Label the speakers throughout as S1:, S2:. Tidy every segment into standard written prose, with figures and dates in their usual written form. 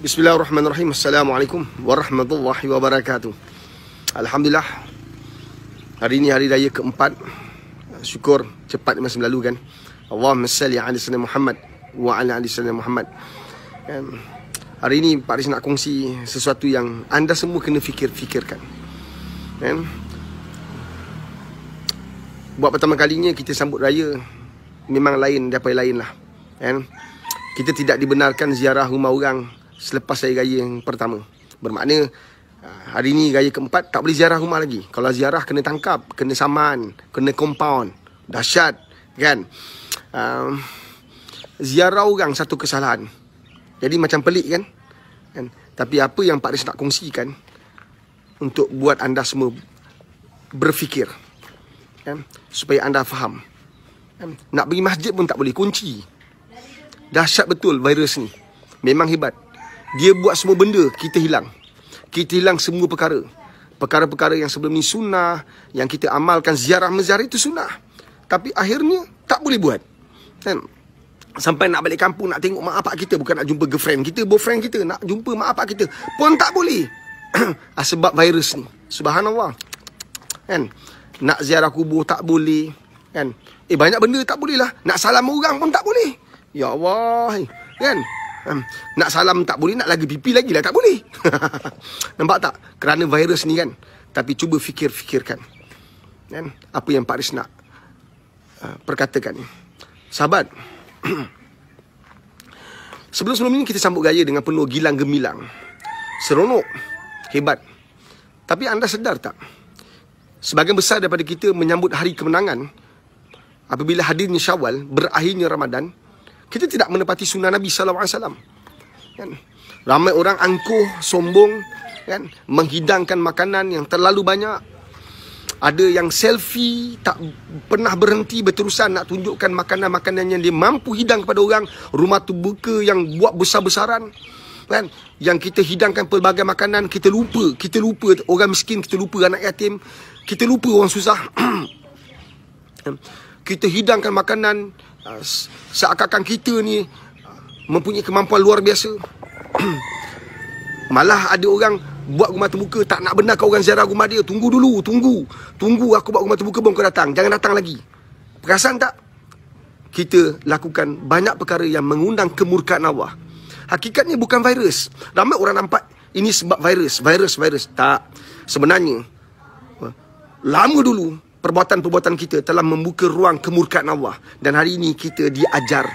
S1: Bismillahirrahmanirrahim. Assalamualaikum warahmatullahi wabarakatuh. Alhamdulillah, hari ini hari raya keempat. Syukur cepat masa berlalu kan. Allahumma salli ala sayyidina Muhammad wa ala ali sayyidina Muhammad. Hari ini Pak Riz nak kongsi sesuatu yang anda semua kena fikirkan. Buat pertama kalinya kita sambut raya memang lain daripada lain lah. Kita tidak dibenarkan ziarah rumah orang selepas hari raya yang pertama. Bermakna hari ni raya keempat tak boleh ziarah rumah lagi. Kalau ziarah kena tangkap, kena saman, kena compound. Dahsyat kan. Ziarah orang satu kesalahan. Jadi macam pelik kan. Tapi apa yang Pak Riz nak kongsikan untuk buat anda semua berfikir, supaya anda faham. Nak pergi masjid pun tak boleh, kunci. Dahsyat betul virus ni. Memang hebat. Dia buat semua benda, kita hilang. Kita hilang semua perkara. Perkara-perkara yang sebelum ni sunnah, yang kita amalkan, ziarah-menziarah itu sunnah. Tapi akhirnya tak boleh buat. Sampai nak balik kampung, nak tengok mak bapak kita, bukan nak jumpa girlfriend kita, boyfriend kita, nak jumpa mak bapak kita pun tak boleh. Sebab virus ni. Subhanallah. Nak ziarah kubur tak boleh. Banyak benda tak boleh lah. Nak salam orang pun tak boleh. Ya Allah. Nak salam tak boleh, nak lagi pipi lagi lah tak boleh. Nampak tak? Kerana virus ni kan. Tapi cuba fikirkan. Apa yang Pak Riz nak perkatakan ni. Sahabat, sebelum ni kita sambut raya dengan penuh gilang gemilang, seronok, hebat. Tapi anda sedar tak? Sebahagian besar daripada kita menyambut hari kemenangan apabila hadirnya Syawal, berakhirnya Ramadan, kita tidak menepati sunnah Nabi SAW. Ramai orang angkuh, sombong, menghidangkan makanan yang terlalu banyak. Ada yang selfie, tak pernah berhenti berterusan nak tunjukkan makanan-makanan yang dia mampu hidang kepada orang. Rumah tu buka yang buat besar-besaran. Yang kita hidangkan pelbagai makanan, kita lupa orang miskin, kita lupa anak yatim, kita lupa orang susah. Kita hidangkan makanan seakan-akan kita ni mempunyai kemampuan luar biasa. Malah ada orang buat rumah terbuka, tak nak benarkan orang ziarah rumah dia. Tunggu dulu, tunggu aku buat rumah terbuka baru kau datang. Jangan datang lagi. Perasan tak? Kita lakukan banyak perkara yang mengundang kemurkaan Allah. Hakikatnya bukan virus. Ramai orang nampak ini sebab virus. Tak. Sebenarnya lama dulu perbuatan-perbuatan kita telah membuka ruang kemurkaan Allah. Dan hari ini kita diajar.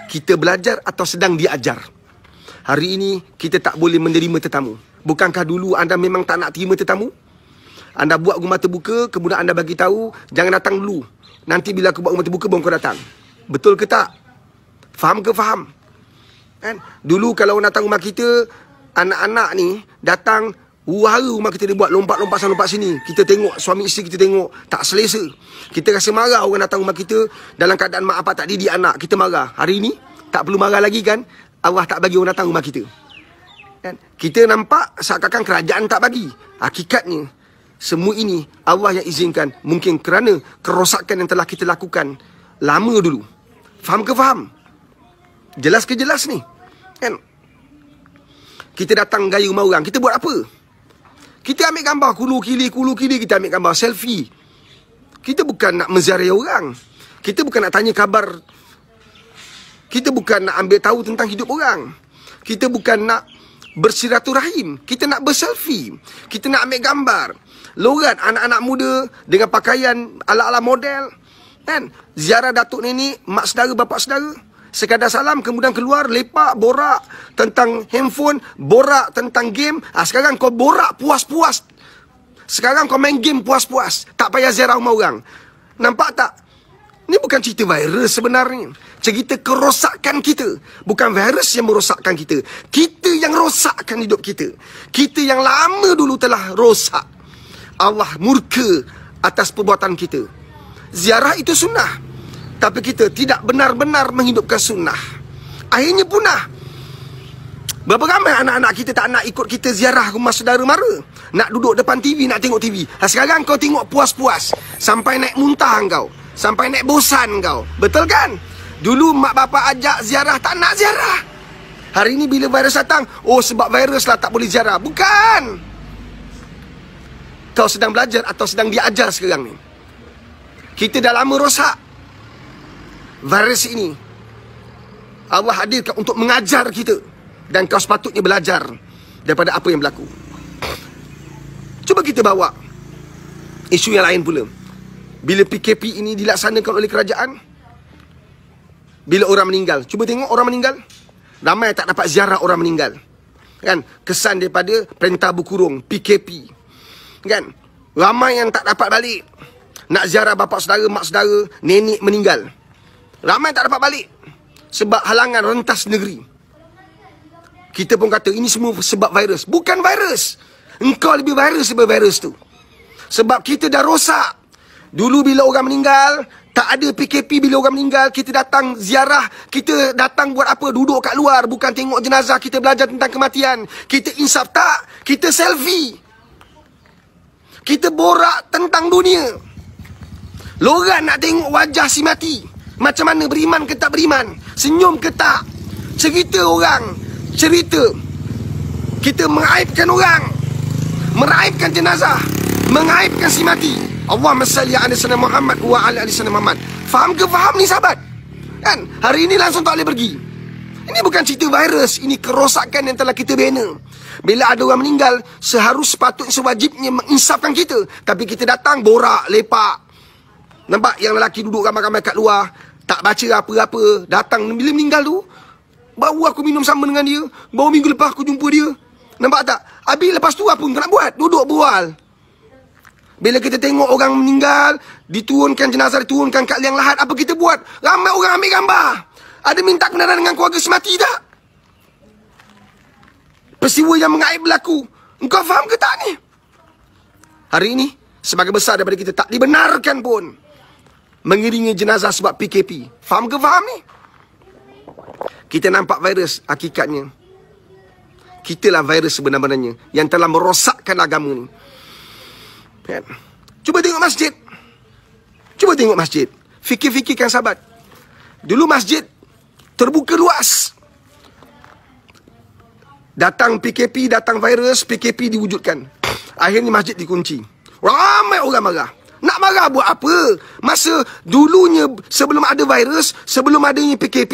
S1: Kita belajar atau sedang diajar. Hari ini kita tak boleh menerima tetamu. Bukankah dulu anda memang tak nak terima tetamu? Anda buat rumah terbuka, kemudian anda bagi tahu, jangan datang dulu. Nanti bila aku buat rumah terbuka baru kau datang. Betul ke tak? Faham ke faham? Dulu kalau orang datang rumah kita, anak-anak ni datang, wahara rumah kita dia buat lompat-lompat sana lompat sini. Kita tengok, suami isteri kita tengok, tak selesa. Kita rasa marah orang datang rumah kita dalam keadaan mak apa tak didik anak, kita marah. Hari ni tak perlu marah lagi kan? Allah tak bagi orang datang rumah kita. Kita nampak seakan-akan kerajaan tak bagi. Hakikatnya semua ini Allah yang izinkan. Mungkin kerana kerosakan yang telah kita lakukan lama dulu. Faham ke faham? Jelas ke jelas ni? Kita datang gaya rumah orang, kita buat apa? Kita ambil gambar kulu kili, kita ambil gambar selfie. Kita bukan nak menziarahi orang. Kita bukan nak tanya khabar. Kita bukan nak ambil tahu tentang hidup orang. Kita bukan nak bersiraturahim. Kita nak berselfie. Kita nak ambil gambar. Lorat anak-anak muda dengan pakaian ala-ala model. Ziarah datuk nenek, mak saudara, bapak saudara. Sekadar salam, kemudian keluar, lepak, borak tentang handphone, borak tentang game. Sekarang kau borak puas-puas. Sekarang kau main game puas-puas. Tak payah ziarah rumah orang. Nampak tak? Ini bukan cerita virus sebenarnya. Cerita kerosakan kita. Bukan virus yang merosakkan kita. Kita yang rosakkan hidup kita. Kita yang lama dulu telah rosak. Allah murka atas perbuatan kita. Ziarah itu sunnah. Tapi kita tidak benar-benar menghidupkan sunnah. Akhirnya punah. Berapa ramai anak-anak kita tak nak ikut kita ziarah rumah saudara mara. Nak duduk depan TV, nak tengok TV. Sekarang kau tengok puas-puas. Sampai naik muntah kau. Sampai naik bosan kau. Betul kan? Dulu mak bapak ajak ziarah, tak nak ziarah. Hari ini bila virus datang, oh sebab virus lah tak boleh ziarah. Bukan. Kau sedang belajar atau sedang diajar sekarang ni. Kita dah lama rosak virus ini. Allah hadirkan untuk mengajar kita. Dan kau sepatutnya belajar daripada apa yang berlaku. Cuba kita bawa isu yang lain pula. Bila PKP ini dilaksanakan oleh kerajaan, bila orang meninggal, cuba tengok orang meninggal, ramai tak dapat ziarah orang meninggal. Kan? Kesan daripada perintah berkurung, PKP. Kan? Ramai yang tak dapat balik. Nak ziarah bapa saudara, mak saudara, nenek meninggal. Ramai tak dapat balik. Sebab halangan rentas negeri. Kita pun kata ini semua sebab virus. Bukan virus. Engkau lebih virus daripada virus tu. Sebab kita dah rosak. Dulu bila orang meninggal, tak ada PKP. Bila orang meninggal, kita datang ziarah. Kita datang buat apa? Duduk kat luar. Bukan tengok jenazah. Kita belajar tentang kematian. Kita insaf tak? Kita selfie. Kita borak tentang dunia. Lorang nak tengok wajah si mati. Macam mana, beriman ke tak beriman, senyum ke tak, cerita orang, cerita. Kita mengaibkan orang, meraibkan jenazah, mengaibkan si mati. Allahumma salli ala sayyidina Muhammad wa ala ali sayyidina Muhammad. Faham ke faham ni sahabat? Kan? Hari ini langsung tak boleh pergi. Ini bukan cerita virus, ini kerosakan yang telah kita bina. Bila ada orang meninggal, sepatutnya sewajibnya menginsafkan kita. Tapi kita datang borak, lepak. Nampak yang lelaki duduk ramai-ramai kat luar, tak baca apa-apa. Datang bila meninggal tu, baru aku minum sama dengan dia. Baru minggu lepas aku jumpa dia. Nampak tak? Habis lepas tu apa kau nak buat? Duduk berbual. Bila kita tengok orang meninggal, diturunkan jenazah, diturunkan kat liang lahat, apa kita buat? Ramai orang ambil gambar. Ada minta kebenaran dengan keluarga si mati tak? Peristiwa yang mengaib berlaku. Engkau faham ke tak ni? Hari ini, sebagai besar daripada kita, tak dibenarkan pun mengiringi jenazah sebab PKP. Faham ke faham ni? Kita nampak virus, hakikatnya kitalah virus sebenar-benarnya yang telah merosakkan agama ni. Kan? Cuba tengok masjid. Cuba tengok masjid. Fikir-fikirkan sahabat. Dulu masjid terbuka luas. Datang PKP, datang virus, PKP diwujudkan. Akhirnya masjid dikunci. Ramai orang marah. Nak marah buat apa? Masa dulunya, sebelum ada virus, sebelum adanya PKP,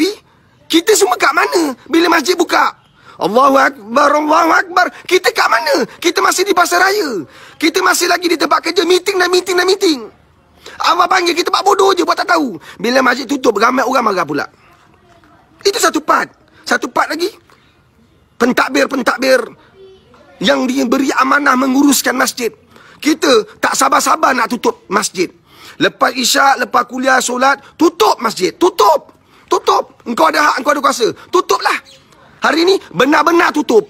S1: kita semua kat mana bila masjid buka? Allahu Akbar, Allahu Akbar. Kita kat mana? Kita masih di pasar raya. Kita masih lagi di tempat kerja, meeting dan meeting dan meeting. Allah panggil kita buat bodoh je, buat tak tahu. Bila masjid tutup, ramai orang marah pula. Itu satu part. Satu part lagi, pentadbir-pentadbir yang diberi amanah menguruskan masjid. Kita tak sabar-sabar nak tutup masjid. Lepas isyak, lepas kuliah, solat, tutup masjid. Tutup. Tutup. Engkau ada hak, engkau ada kuasa. Tutuplah. Hari ini benar-benar tutup.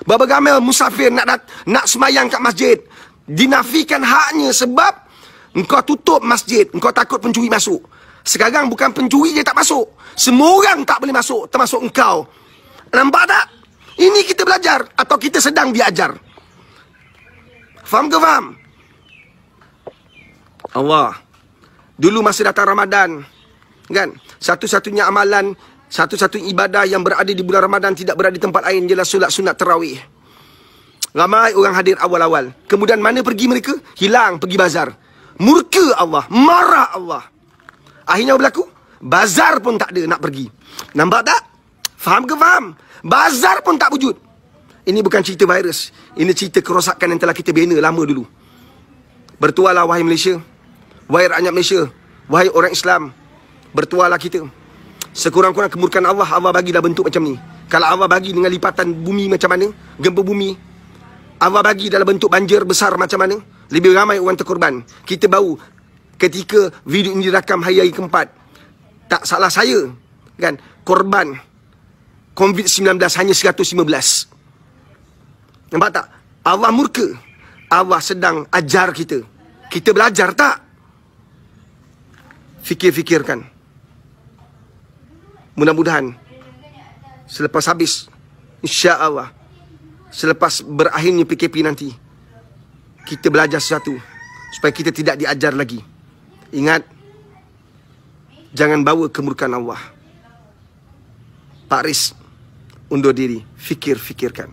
S1: Berapa ramai musafir nak semayang kat masjid. Dinafikan haknya sebab engkau tutup masjid. Engkau takut pencuri masuk. Sekarang bukan pencuri je tak masuk. Semua orang tak boleh masuk, termasuk engkau. Nampak tak? Ini kita belajar atau kita sedang diajar. Faham ke faham? Allah. Dulu masa datang Ramadan, kan? Satu-satunya amalan, satu-satunya ibadah yang berada di bulan Ramadan tidak berada di tempat lain ialah solat sunat tarawih. Ramai orang hadir awal-awal. Kemudian mana pergi mereka? Hilang, pergi bazar. Murka Allah, marah Allah. Akhirnya berlaku, bazar pun tak ada nak pergi. Nampak tak? Faham ke faham? Bazar pun tak wujud. Ini bukan cerita virus. Ini cerita kerosakan yang telah kita bina lama dulu. Bertualah wahai Malaysia. Wahai rakyat Malaysia. Wahai orang Islam. Bertualah kita. Sekurang-kurang kemurkaan Allah, Allah bagi dah bentuk macam ni. Kalau Allah bagi dengan lipatan bumi macam mana, gempa bumi, Allah bagi dalam bentuk banjir besar macam mana, lebih ramai orang terkorban. Kita baru ketika video ini dirakam hari keempat, tak salah saya, kan, korban COVID-19 hanya 115. Nampak tak? Allah murka. Allah sedang ajar kita. Kita belajar tak? Fikir-fikirkan. Mudah-mudahan selepas habis, insya-Allah, selepas berakhirnya PKP nanti, kita belajar sesuatu supaya kita tidak diajar lagi. Ingat, jangan bawa kemurkaan Allah. Pak Riz, undur diri. Fikir-fikirkan.